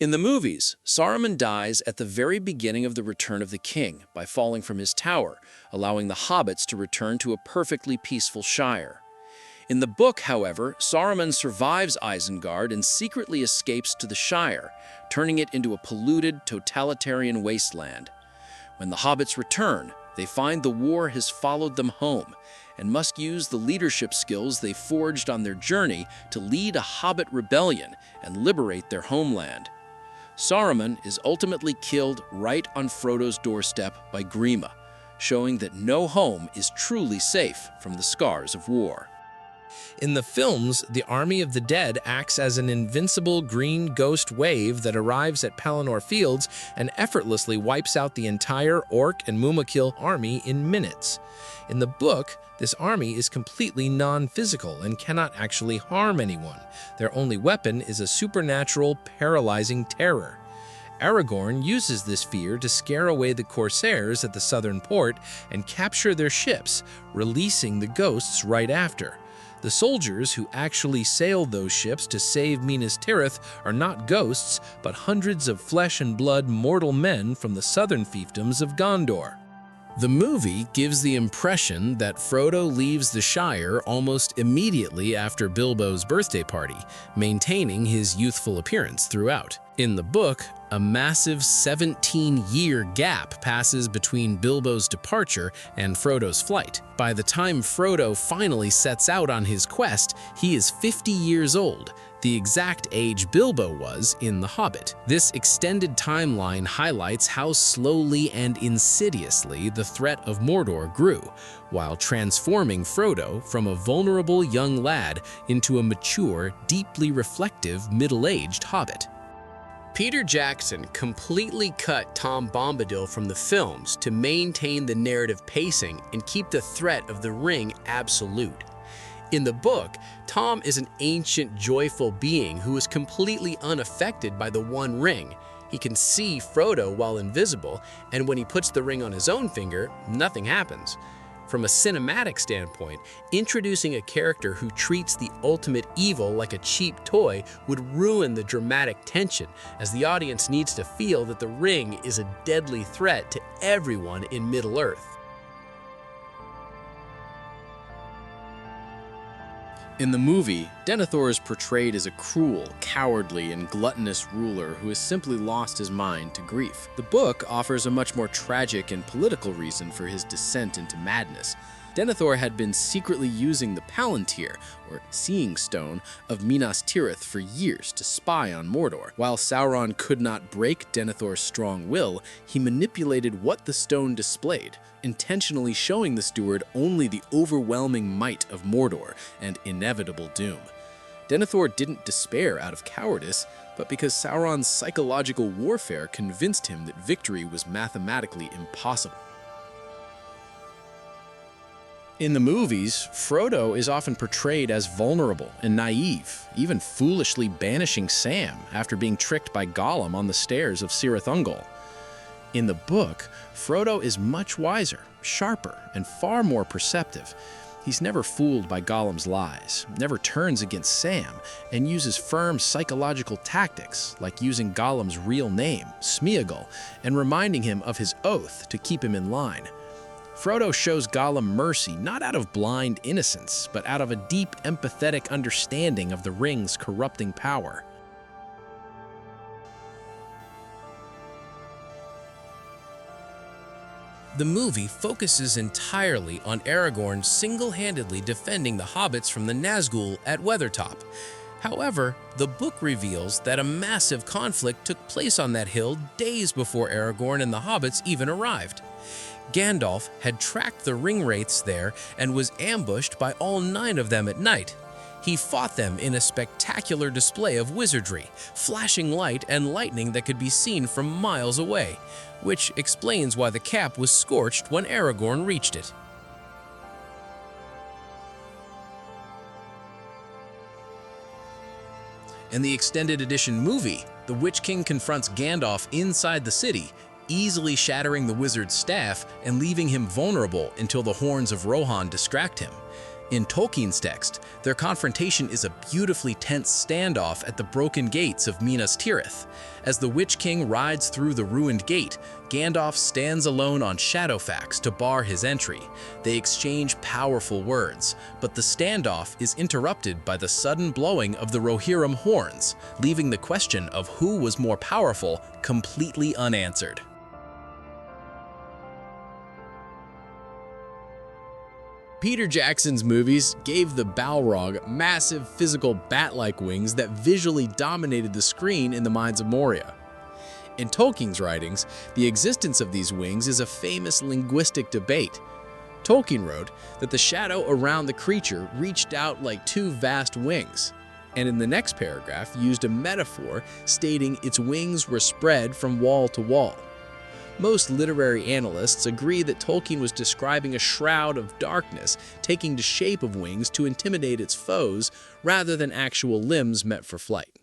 In the movies, Saruman dies at the very beginning of The Return of the King by falling from his tower, allowing the hobbits to return to a perfectly peaceful Shire. In the book, however, Saruman survives Isengard and secretly escapes to the Shire, turning it into a polluted, totalitarian wasteland. When the hobbits return, they find the war has followed them home and must use the leadership skills they forged on their journey to lead a hobbit rebellion and liberate their homeland. Saruman is ultimately killed right on Frodo's doorstep by Grima, showing that no home is truly safe from the scars of war. In the films, the Army of the Dead acts as an invincible green ghost wave that arrives at Pelennor Fields and effortlessly wipes out the entire Orc and Mumakil army in minutes. In the book, this army is completely non-physical and cannot actually harm anyone. Their only weapon is a supernatural, paralyzing terror. Aragorn uses this fear to scare away the Corsairs at the southern port and capture their ships, releasing the ghosts right after. The soldiers who actually sailed those ships to save Minas Tirith are not ghosts, but hundreds of flesh and blood mortal men from the southern fiefdoms of Gondor. The movie gives the impression that Frodo leaves the Shire almost immediately after Bilbo's birthday party, maintaining his youthful appearance throughout. In the book, a massive 17-year gap passes between Bilbo's departure and Frodo's flight. By the time Frodo finally sets out on his quest, he is 50 years old, the exact age Bilbo was in The Hobbit. This extended timeline highlights how slowly and insidiously the threat of Mordor grew, while transforming Frodo from a vulnerable young lad into a mature, deeply reflective, middle-aged hobbit. Peter Jackson completely cut Tom Bombadil from the films to maintain the narrative pacing and keep the threat of the ring absolute. In the book, Tom is an ancient, joyful being who is completely unaffected by the One Ring. He can see Frodo while invisible, and when he puts the ring on his own finger, nothing happens. From a cinematic standpoint, introducing a character who treats the ultimate evil like a cheap toy would ruin the dramatic tension, as the audience needs to feel that the ring is a deadly threat to everyone in Middle-earth. In the movie, Denethor is portrayed as a cruel, cowardly, and gluttonous ruler who has simply lost his mind to grief. The book offers a much more tragic and political reason for his descent into madness. Denethor had been secretly using the Palantír, or Seeing Stone, of Minas Tirith for years to spy on Mordor. While Sauron could not break Denethor's strong will, he manipulated what the stone displayed, intentionally showing the steward only the overwhelming might of Mordor and inevitable doom. Denethor didn't despair out of cowardice, but because Sauron's psychological warfare convinced him that victory was mathematically impossible. In the movies, Frodo is often portrayed as vulnerable and naive, even foolishly banishing Sam after being tricked by Gollum on the stairs of Cirith Ungol. In the book, Frodo is much wiser, sharper, and far more perceptive. He's never fooled by Gollum's lies, never turns against Sam, and uses firm psychological tactics, like using Gollum's real name, Smeagol, and reminding him of his oath to keep him in line. Frodo shows Gollum mercy not out of blind innocence, but out of a deep, empathetic understanding of the ring's corrupting power. The movie focuses entirely on Aragorn single-handedly defending the hobbits from the Nazgul at Weathertop. However, the book reveals that a massive conflict took place on that hill days before Aragorn and the hobbits even arrived. Gandalf had tracked the ringwraiths there and was ambushed by all 9 of them at night. He fought them in a spectacular display of wizardry, flashing light and lightning that could be seen from miles away, which explains why the cap was scorched when Aragorn reached it. In the extended edition movie, the Witch King confronts Gandalf inside the city, easily shattering the wizard's staff and leaving him vulnerable until the horns of Rohan distract him. In Tolkien's text, their confrontation is a beautifully tense standoff at the broken gates of Minas Tirith. As the Witch King rides through the ruined gate, Gandalf stands alone on Shadowfax to bar his entry. They exchange powerful words, but the standoff is interrupted by the sudden blowing of the Rohirrim horns, leaving the question of who was more powerful completely unanswered. Peter Jackson's movies gave the Balrog massive physical bat-like wings that visually dominated the screen in the minds of Moria. In Tolkien's writings, the existence of these wings is a famous linguistic debate. Tolkien wrote that the shadow around the creature reached out like two vast wings, and in the next paragraph used a metaphor stating its wings were spread from wall to wall. Most literary analysts agree that Tolkien was describing a shroud of darkness taking the shape of wings to intimidate its foes rather than actual limbs meant for flight.